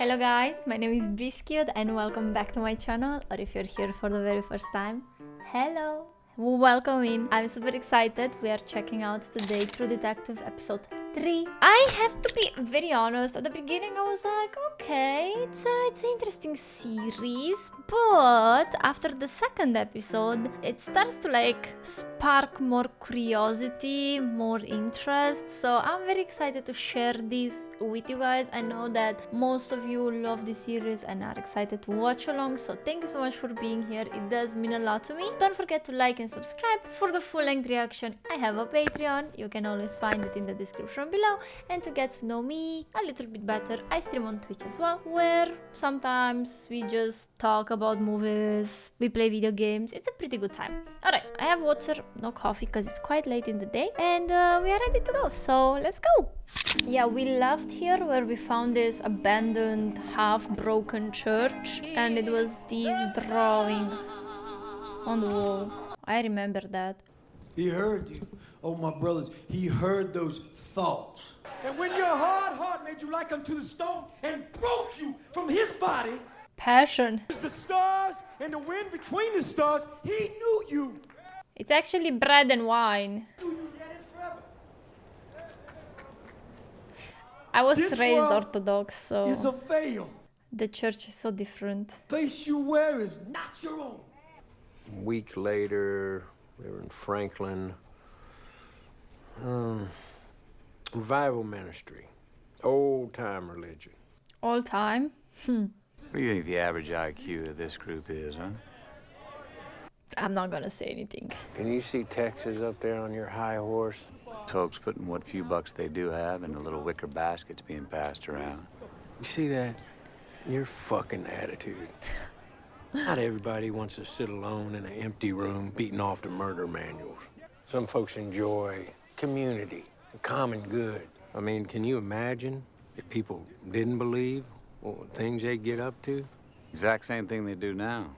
Hello guys, my name is BissFlix and welcome back to my channel, or if you're here for the very first time, hello! Welcome in. I'm super excited. We are checking out today True Detective episode 3. I have to be very honest, at the beginning I was like, okay, it's an interesting series, but after the second episode, it starts to like spark more curiosity, more interest, so I'm very excited to share this with you guys. I know that most of you love this series and are excited to watch along, so thank you so much for being here. It does mean a lot to me. Don't forget to like and subscribe. For the full-length reaction, I have a Patreon. You can always find it in the description below. And to get to know me a little bit better, I stream on Twitch as well, where sometimes we just talk about movies, we play video games. It's a pretty good time. Alright, I have water, no coffee because it's quite late in the day, and we are ready to go, so let's go! Yeah, we left here where we found this abandoned, half-broken church, and it was this drawing on the wall. I remember that. He heard you. Oh, my brothers, he heard those thoughts. And when your hard heart made you like unto the stone and broke you from his body, Passion. the stars and the wind between the stars, he knew you. It's actually bread and wine. I was This raised world Orthodox, It's a so veil. the church is so different. Face you wear is not your own. A week later, we were in Franklin. Revival ministry. Old-time religion. All time? What do you think the average IQ of this group is, huh? I'm not gonna say anything. Can you see Texas up there on your high horse? Folks putting what few bucks they do have into little wicker baskets being passed around. You see that? Your fucking attitude. Not everybody wants to sit alone in an empty room beating off the murder manuals. Some folks enjoy community, the common good. I mean, can you imagine if people didn't believe what things they get up to? Exact same thing they do now,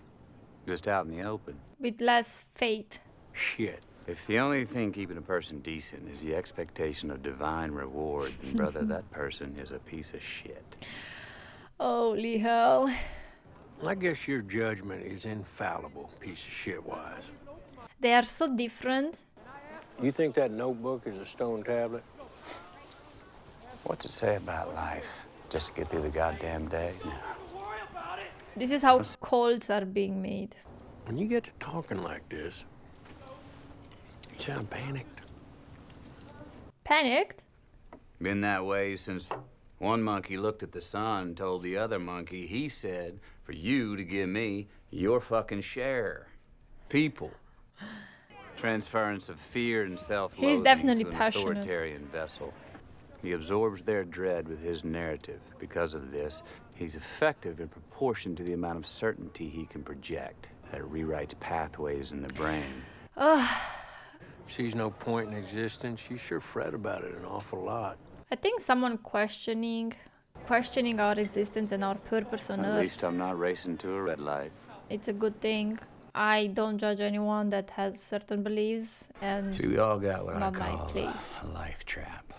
just out in the open. With less faith. Shit. If the only thing keeping a person decent is the expectation of divine reward, then brother, that person is a piece of shit. Holy hell. I guess your judgment is infallible, piece of shit-wise. They are so different. You think that notebook is a stone tablet? What's it say about life? Just to get through the goddamn day? No. This is how cults are being made. When you get to talking like this, you sound panicked. Panicked? Been that way since one monkey looked at the sun and told the other monkey, he said, for you to give me your fucking share. People. Transference of fear and self-loathing He's definitely to an passionate. authoritarian vessel. He absorbs their dread with his narrative. Because of this, he's effective in proportion to the amount of certainty he can project. That rewrites pathways in the brain. Sees no point in existence, you sure fret about it an awful lot. I think someone questioning our existence and our purpose on At Earth. least I'm not racing to a red light. It's a good thing. I don't judge anyone that has certain beliefs, and See, we all got it's what I not my call place. a life trap.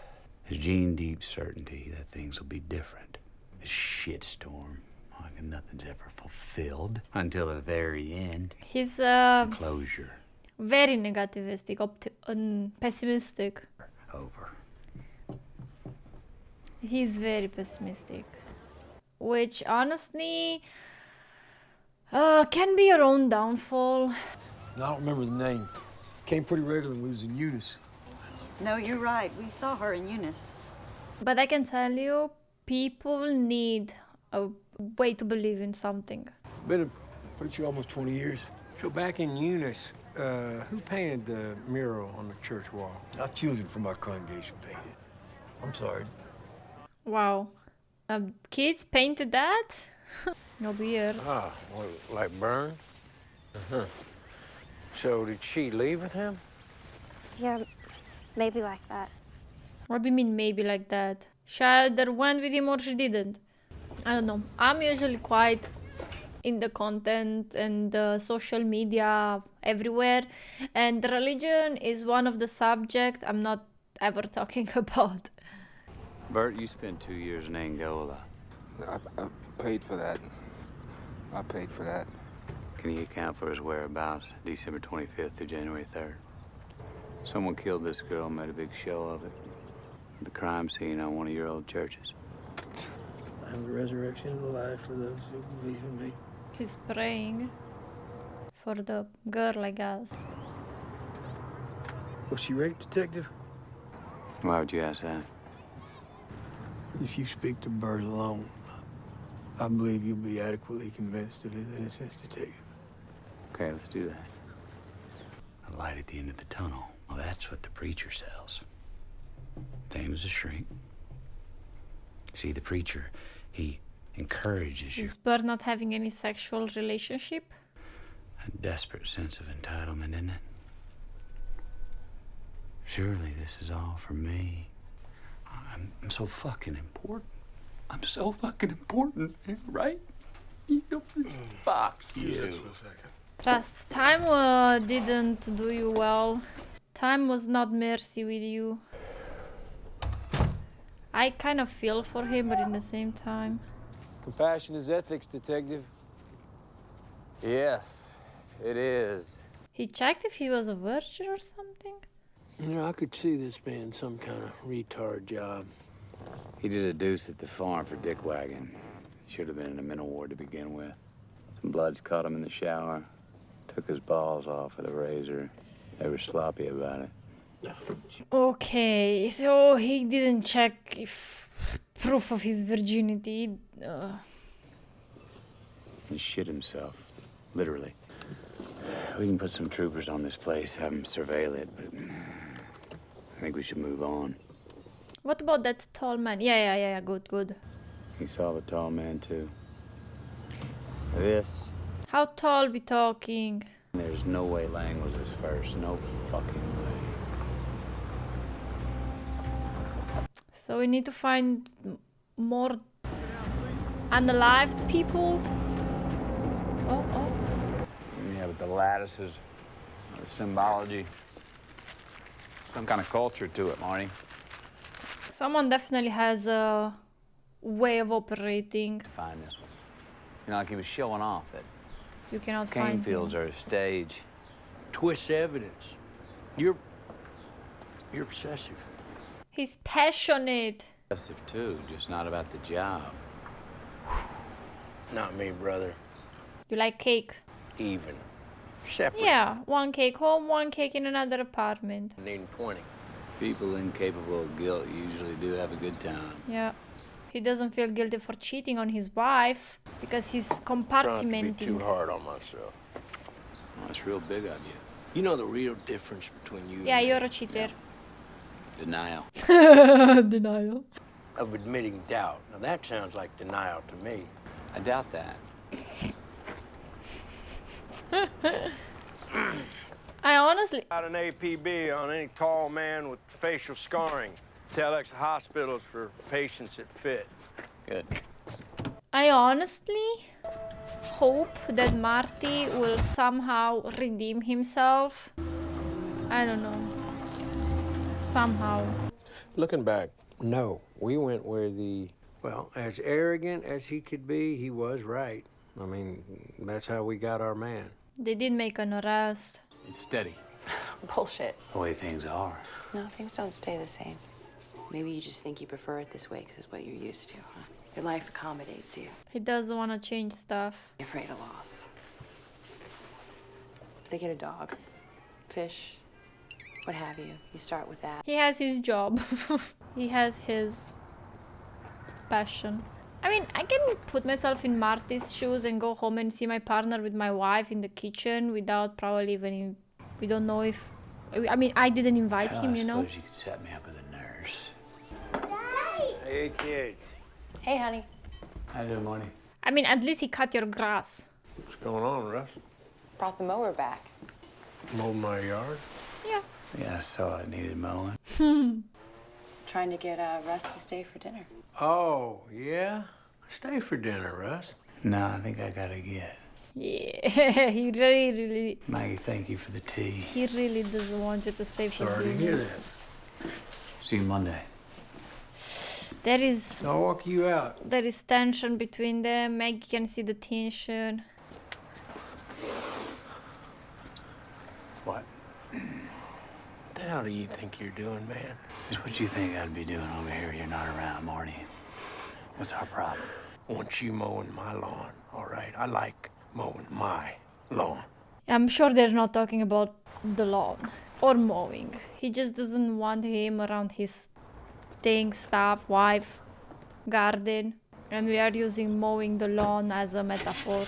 His gene deep certainty that things will be different. A shitstorm, like nothing's ever fulfilled until the very end. He's Closure. very negativistic, pessimistic. Over. He's very pessimistic, which honestly can be your own downfall. I don't remember the name. Came pretty regularly when we was in Eunice. No, you're right. We saw her in Eunice. But I can tell you, people need a way to believe in something. Been a pretty sure almost 20 years. So back in Eunice, who painted the mural on the church wall? Our children from our congregation painted. I'm sorry. Wow. Kids painted that? No weird. Ah, well, like burned? Uh-huh. So did she leave with him? Yeah, maybe like that. What do you mean maybe like that? She either went with him or she didn't. I don't know. I'm usually quite in the content and the social media everywhere, and religion is one of the subjects I'm not ever talking about. Bert, you spent 2 years in Angola. I paid for that. I paid for that. Can you account for his whereabouts December 25th through January 3rd? Someone killed this girl, made a big show of it. The crime scene on one of your old churches. I'm the resurrection of the life for those who believe in me. He's praying for the girl, I guess. Was she raped, Detective? Why would you ask that? If you speak to Bert alone, I believe you'll be adequately convinced of his innocence, Detective. Okay, let's do that. A light at the end of the tunnel. Well, that's what the preacher sells. Same as a shrink. See, the preacher, he encourages you. Is Bert not having any sexual relationship? A desperate sense of entitlement, isn't it? Surely this is all for me. I'm so fucking important. I'm so fucking important, right? You know, fuck you. Last time didn't do you well. Time was not mercy with you. I kind of feel for him, but in the same time. Compassion is ethics, Detective. Yes, it is. He checked if he was a virgin or something? You know, I could see this being some kind of retard job. He did a deuce at the farm for Dick Wagon. Should have been in a mental ward to begin with. Some bloods caught him in the shower. Took his balls off with a razor. They were sloppy about it. Okay, so he didn't check if proof of his virginity. He shit himself. Literally. We can put some troopers on this place, have them surveil it, but I think we should move on. What about that tall man? Yeah, good. He saw the tall man, too. This. How tall we talking? There's no way Lang was his first. No fucking way. So we need to find more unalived people. Oh. Yeah, but the lattices, the symbology, some kind of culture to it, Marty. Someone definitely has a way of operating. Find this one. You know, like he was showing off that You cannot cane find fields him. are a stage. Twist evidence. You're obsessive. He's passionate. Impressive, too, just not about the job. Not me, brother. You like cake? Even. Separate. Yeah, one cake home, one cake in another apartment. Needing pointing. People incapable of guilt usually do have a good time. Yeah. He doesn't feel guilty for cheating on his wife because he's Trying not to be compartmenting. too hard on myself. Well, that's real big of you. You know the real difference between you Yeah, and me? you're a cheater. Denial. Denial. Of admitting doubt. Now that sounds like denial to me. I doubt that. I honestly, Got an APB on any tall man with facial scarring. Telex hospitals for patients that fit. Good. I honestly hope that Marty will somehow redeem himself. I don't know. Somehow. Looking back, No, we went where well, as arrogant as he could be, he was right. I mean, that's how we got our man. They did make an arrest. It's steady. Bullshit. The way things are. No, things don't stay the same. Maybe you just think you prefer it this way because it's what you're used to, huh? Your life accommodates you. He doesn't want to change stuff. You're afraid of loss. They get a dog, fish, what have you. You start with that. He has his job. He has his passion. I mean, I can put myself in Marty's shoes and go home and see my partner with my wife in the kitchen without probably even... We don't know if... I mean, I didn't invite him, you know? I suppose you could set me up with a nurse. Hey, kids. Hey, honey. How you doing, Marty? I mean, at least he cut your grass. What's going on, Russ? Brought the mower back. Mow my yard? Yeah. Yeah, I saw it needed mowing. Trying to get Russ to stay for dinner. Oh, yeah? Stay for dinner, Russ. No, I think I gotta get. Yeah, he really... Maggie, thank you for the tea. He really doesn't want you to stay for Sorry to dinner. hear that. See you Monday. There is I'll walk you out. there is tension between them. Maggie can see the tension. What? What the hell do you think you're doing, man? Just what you think I'd be doing over here. You're not around, Marty. What's our problem? I want you mowing my lawn, all right? I like mowing my lawn. I'm sure they're not talking about the lawn or mowing. He just doesn't want him around his things, stuff, wife, garden. And we are using mowing the lawn as a metaphor.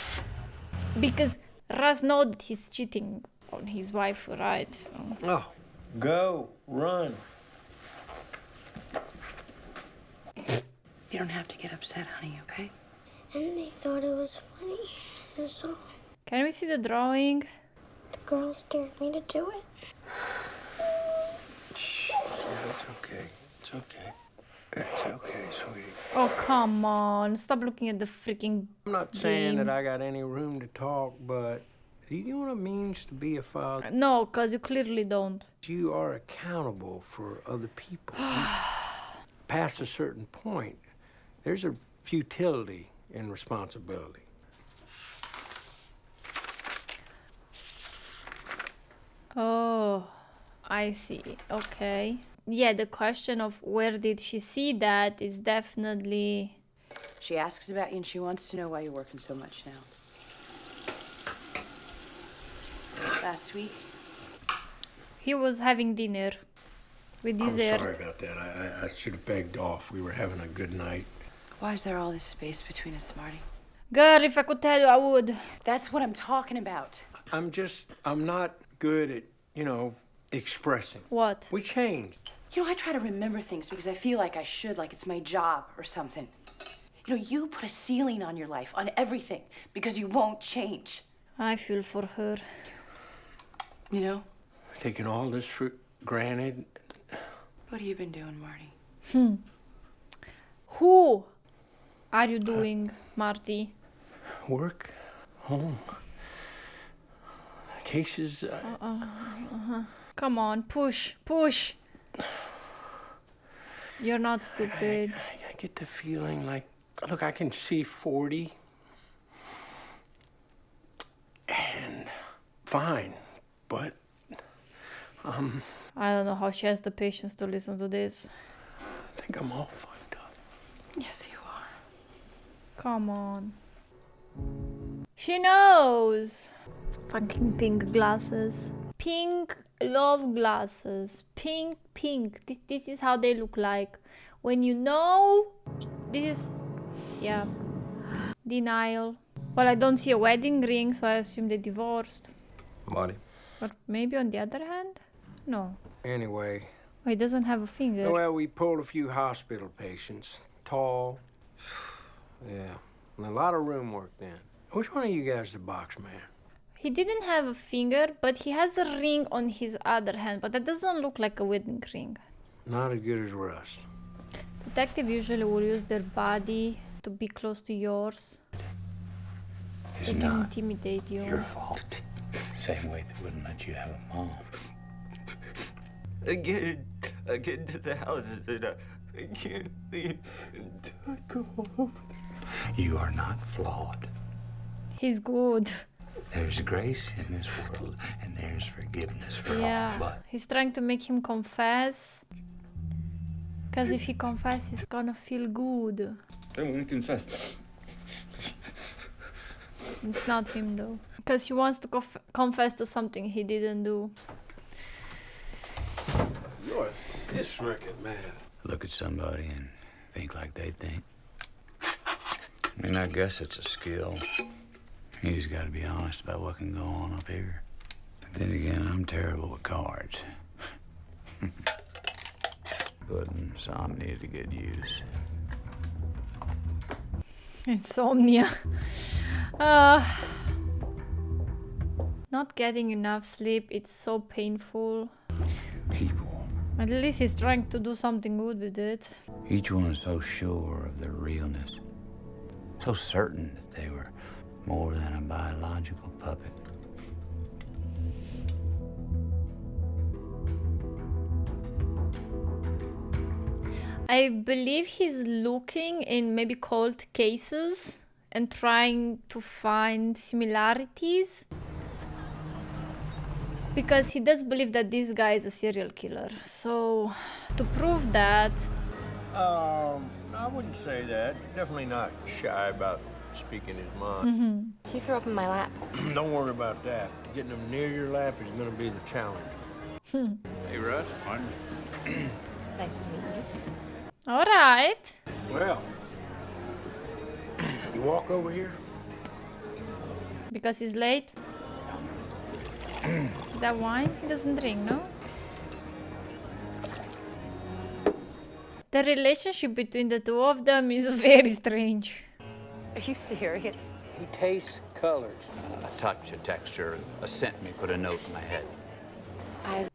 Because Russ knows that he's cheating on his wife, right? So. Oh, go, run. You don't have to get upset, honey, okay? And they thought it was funny. That's all. Can we see the drawing? The girls dared me to do it. It's okay. It's okay. It's okay, sweetie. Oh, come on. Stop looking at the freaking I'm not saying game. that I got any room to talk, but do you know what it means to be a father? No, because you clearly don't. You are accountable for other people. Past a certain point, there's a futility in responsibility. Oh, I see. Okay. Yeah, the question of where did she see that is definitely... She asks about you and she wants to know why you're working so much now. Last week, He was having dinner with dessert. I'm sorry about that. I should have begged off. We were having a good night. why is there all this space between us, Marty? Girl, if I could tell you, I would. That's what I'm talking about. I'm not good at, expressing. What? We changed. You know, I try to remember things because I feel like I should, like it's my job or something. You know, you put a ceiling on your life, on everything, because you won't change. I feel for her. You know? Taking all this for granted. What have you been doing, Marty? Who are you doing, Marty? Work, home, cases. Come on, push, push. You're not stupid. I get the feeling like, look, I can see 40. And fine, but I don't know how she has the patience to listen to this. I think I'm all fucked up. Yes, you are. Come on. She knows. Fucking pink glasses. Pink love glasses. Pink, pink. This is how they look like. When you know, this is, yeah, denial. Well, I don't see a wedding ring, so I assume they divorced. Marty. Or maybe on the other hand? No. Anyway, Oh, he doesn't have a finger. well, we pulled a few hospital patients. Tall. Yeah. And a lot of room work then. Which one of you guys the box man? He didn't have a finger, but he has a ring on his other hand. But that doesn't look like a wedding ring. Not as good as Rust. Detective usually will use their body to be close to yours. So It's they can not intimidate you. your fault. Same way they wouldn't let you have a mom. I get into the houses and I can't leave until I go over there. You are not flawed. He's good. There's grace in this world, and there's forgiveness for Yeah. all. But He's trying to make him confess. Because if he confesses, he's gonna feel good. I want to confess. It's not him though. Because he wants to confess to something he didn't do. You're a sis record, man. look at somebody and think like they think. I mean, I guess it's a skill. You just got to be honest about what can go on up here. But then again, I'm terrible with cards. But insomnia to good use. Insomnia. Not getting enough sleep, it's so painful. People. At least he's trying to do something good with it. Each one is so sure of their realness. So certain that they were more than a biological puppet. I believe he's looking in maybe cold cases and trying to find similarities. Because he does believe that this guy is a serial killer. So, to prove that... I wouldn't say that. Definitely not shy about speaking his mind. He threw up in my lap. Don't worry about that. Getting him near your lap is going to be the challenge. Hey, Russ. Nice to meet you. All right. Well, you walk over here. Because he's late. Is that wine? He doesn't drink, no? The relationship between the two of them is very strange. Are you serious? He tastes colors. A touch, a texture, a scent may put a note in my head.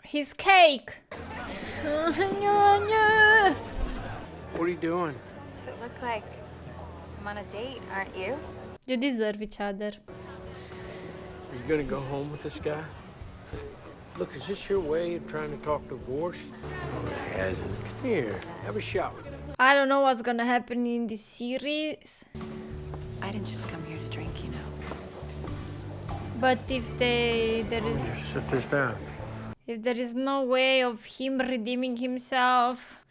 His cake. What are you doing? Does it look like I'm on a date, aren't you? You deserve each other. Are you gonna go home with this guy? Look, is this your way of trying to talk divorce? Oh, it hasn't. Come here, have a shot. I don't know what's gonna happen in this series. I didn't just come here to drink, you know. But if there is... Sit this down. If there is no way of him redeeming himself,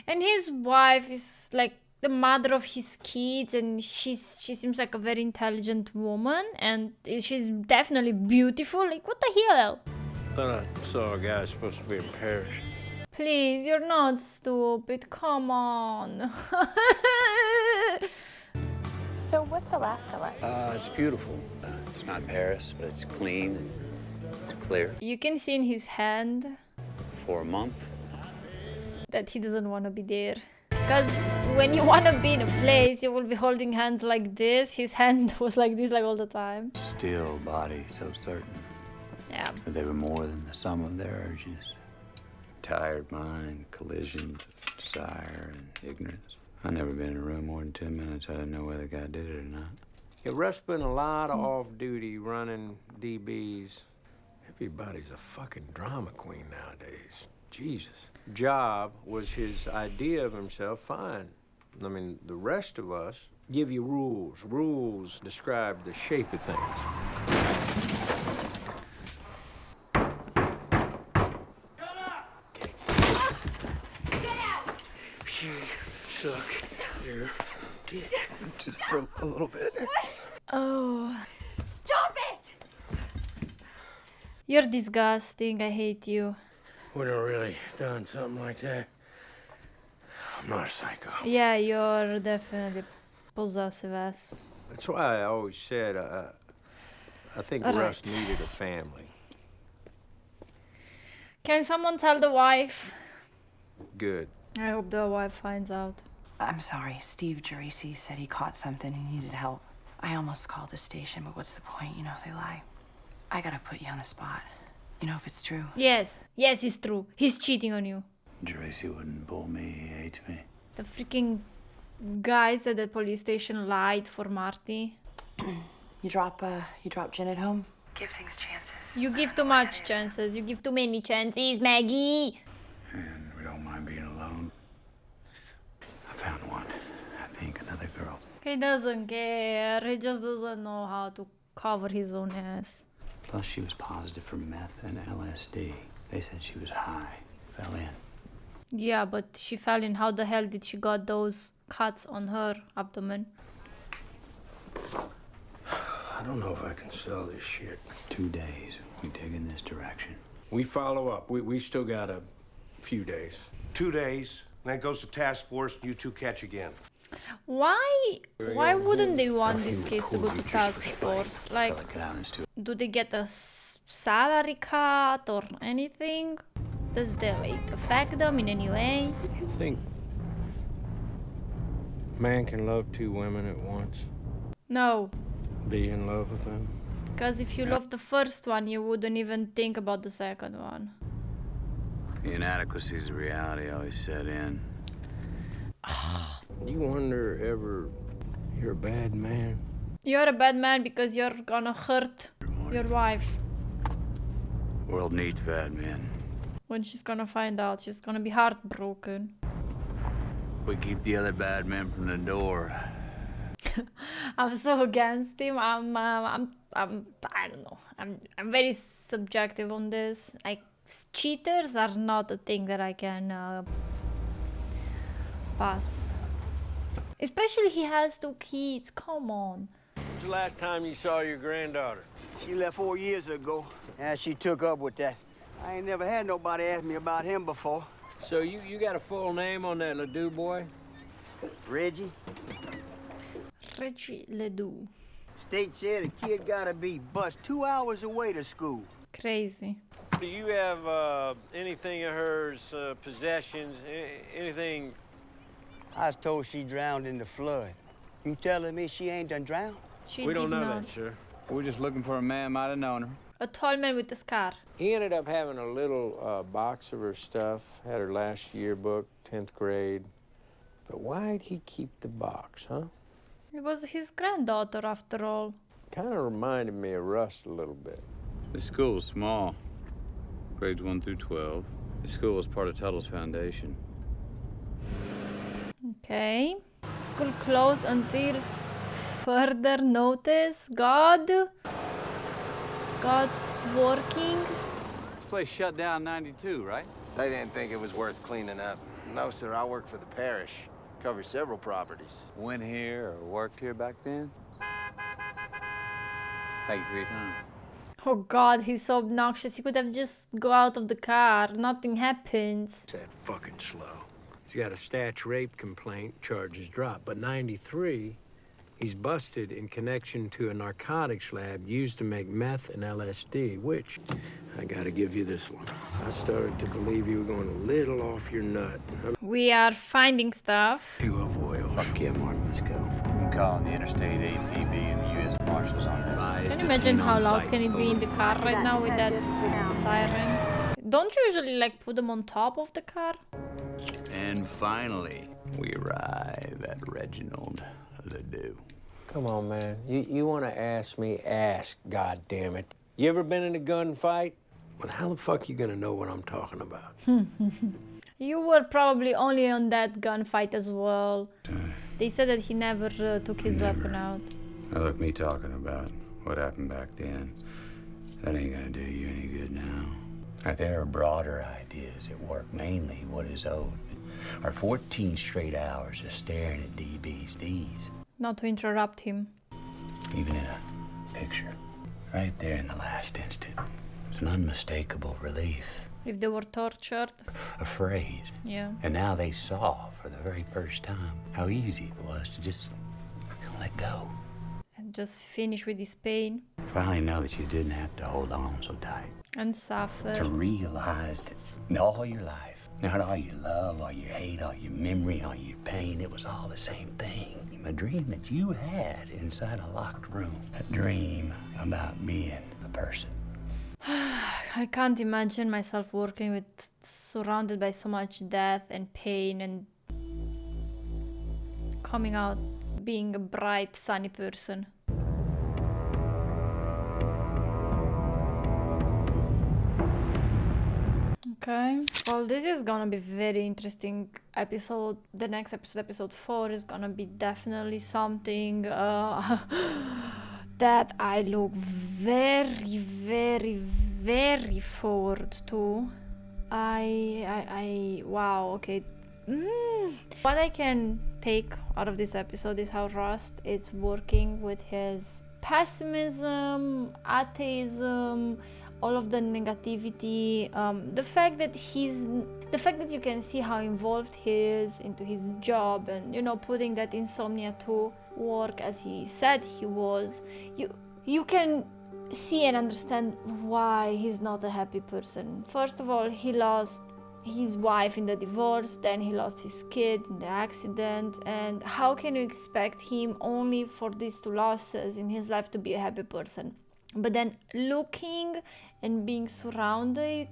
and his wife is like the mother of his kids, and she seems like a very intelligent woman, and she's definitely beautiful. Like, what the hell? Thought I saw a guy supposed to be in Paris. Please, you're not stupid. Come on. So what's Alaska like? It's beautiful. It's not Paris, but it's clean and it's clear. You can see in his hand For a month. that he doesn't want to be there. Because when you want to be in a place, you will be holding hands like this. His hand was like this like all the time. Still body so certain Yeah. that they were more than the sum of their urges. Tired mind, collision, desire, and ignorance. I've never been in a room more than 10 minutes. I didn't know whether the guy did it or not. Yeah, Russ spent a lot of off-duty running DBs. Everybody's a fucking drama queen nowadays. Jesus. Job was his idea of himself, fine. I mean, the rest of us give you rules. Rules describe the shape of things. You suck your dick. Just for a little bit. Oh. Stop it! You're disgusting. I hate you. Would have really done something like that. I'm not a psycho. Yeah, you're definitely possessive ass. That's why I always said I think All Russ right. needed a family. Can someone tell the wife? Good. I hope the wife finds out. I'm sorry, Steve Geraci said he caught something and needed help. I almost called the station, but what's the point? You know, they lie. I gotta put you on the spot. You know if it's true. Yes, yes, it's true. He's cheating on you. Geraci wouldn't pull me, he hates me. The freaking guys at the police station lied for Marty. You drop Jen at home? Give things chances. You give too much chances. You give too many chances, Maggie. And we don't mind being alone. I found one. I think another girl. He doesn't care. He just doesn't know how to cover his own ass. Plus she was positive for meth and LSD. They said she was high. Fell in. Yeah, but she fell in. How the hell did she got those cuts on her abdomen? I don't know if I can sell this shit. 2 days. We dig in this direction. We follow up. We still got a few days. 2 days, and then goes to task force, and you two catch again. Why wouldn't they want this case to go to task force? Like, do they get a salary cut or anything? Does it affect them in any way? You think a man can love 2 women at once? No. Be in love with them? Because if you love the first one, you wouldn't even think about the second one. The inadequacies of reality always set in. You wonder ever you're a bad man? You're a bad man because you're gonna hurt your wife. The world needs bad men. When she's gonna find out, she's gonna be heartbroken. We keep the other bad men from the door. I'm so against him. I don't know. I'm very subjective on this. Like, cheaters are not a thing that I can pass. Especially he has 2 kids. Come on. When's the last time you saw your granddaughter? She left 4 years ago, and she took up with that. I ain't never had nobody ask me about him before. So you got a full name on that Ledoux boy? Reggie. Reggie Ledoux. State said a kid gotta be bused 2 hours away to school. Crazy. Do you have anything of hers, possessions, anything? I was told she drowned in the flood. You telling me she ain't done drowned? We don't know that, sir. We're just looking for a man might have known her. A tall man with a scar. He ended up having a little box of her stuff, had her last yearbook, 10th grade. But why'd he keep the box, huh? It was his granddaughter, after all. Kind of reminded me of Russ a little bit. The school's small, grades 1 through 12. The school is part of Tuttle's foundation. Okay. School closed until further notice. God's working. This place shut down in '92, right? They didn't think it was worth cleaning up. No, sir, I work for the parish. Cover several properties. Went here or worked here back then? Thank you for your time. Oh God, he's so obnoxious. He could have just go out of the car. Nothing happens. That fucking slow. He's got a Statch rape complaint, charges dropped. But 93, he's busted in connection to a narcotics lab used to make meth and LSD, which, I gotta give you this one. I started to believe you were going a little off your nut. We are finding stuff. You of oil. Fuck yeah, Mark, let's go. I'm calling the Interstate APB and the U.S. Marshals on this. Can you imagine how loud can it be in the car right now with that siren? Don't you usually like put them on top of the car? And finally, we arrive at Reginald Ledoux. Come on, man. You want to ask me? Ask, goddammit. You ever been in a gunfight? Well, how the fuck you gonna know what I'm talking about? You were probably only on that gunfight as well. They said that he never took his weapon out. Now look, me talking about what happened back then, that ain't gonna do you any good now. There are broader ideas at work, mainly what is owed. Our 14 straight hours of staring at DB's D's. Not to interrupt him. Even in a picture, right there in the last instant. It's an unmistakable relief. If they were tortured. Afraid. Yeah. And now they saw for the very first time how easy it was to just let go. And just finish with this pain. Finally know that you didn't have to hold on so tight. And suffer. To realize that all your life, not all your love, all your hate, all your memory, all your pain, it was all the same thing. A dream that you had inside a locked room. A dream about being a person. I can't imagine myself working with, surrounded by so much death and pain and coming out being a bright, sunny person. Okay, well, this is gonna be very interesting episode. The next episode, episode 4, is gonna be definitely something that I look very, very, very forward to. Wow, okay. What I can take out of this episode is how Rust is working with his pessimism, atheism, all of the negativity, the fact that you can see how involved he is into his job, and putting that insomnia to work as he said he was. You can see and understand why he's not a happy person. First of all, he lost his wife in the divorce, then he lost his kid in the accident, and how can you expect him only for these 2 losses in his life to be a happy person? But then looking and being surrounded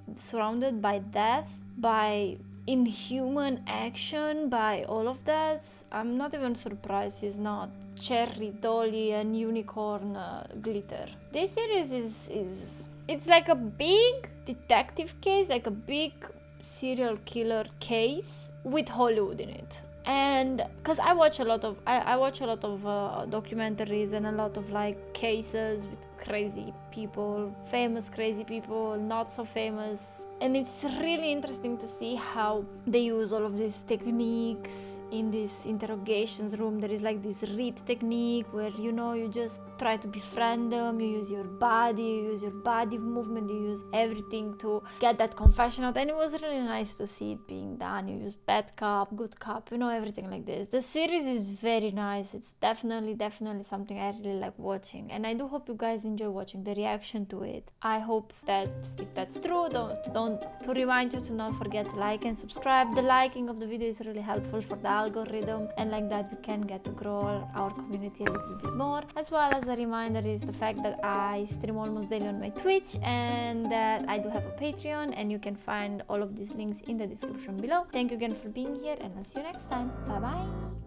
by death, by inhuman action, by all of that, I'm not even surprised he's not cherry, dolly, and unicorn glitter. This series it's like a big detective case, like a big serial killer case with Hollywood in it. And because I watch a lot of documentaries and a lot of like cases with crazy people, famous crazy people, not so famous, and it's really interesting to see how they use all of these techniques in this interrogations room. There is like this read technique where, you know, you just try to befriend them, you use your body movement, you use everything to get that confession out. And it was really nice to see it being done. You used bad cop, good cop, you know, everything like this. The series is very nice. It's definitely something I really like watching, and I do hope you guys enjoy watching the reaction to it. I hope that if that's true, to remind you to not forget to like and subscribe. The liking of the video is really helpful for the algorithm, and like that we can get to grow our community a little bit more. As well as a reminder is the fact that I stream almost daily on my Twitch, and that I do have a Patreon, and you can find all of these links in the description below. Thank you again for being here, and I'll see you next time. Bye bye.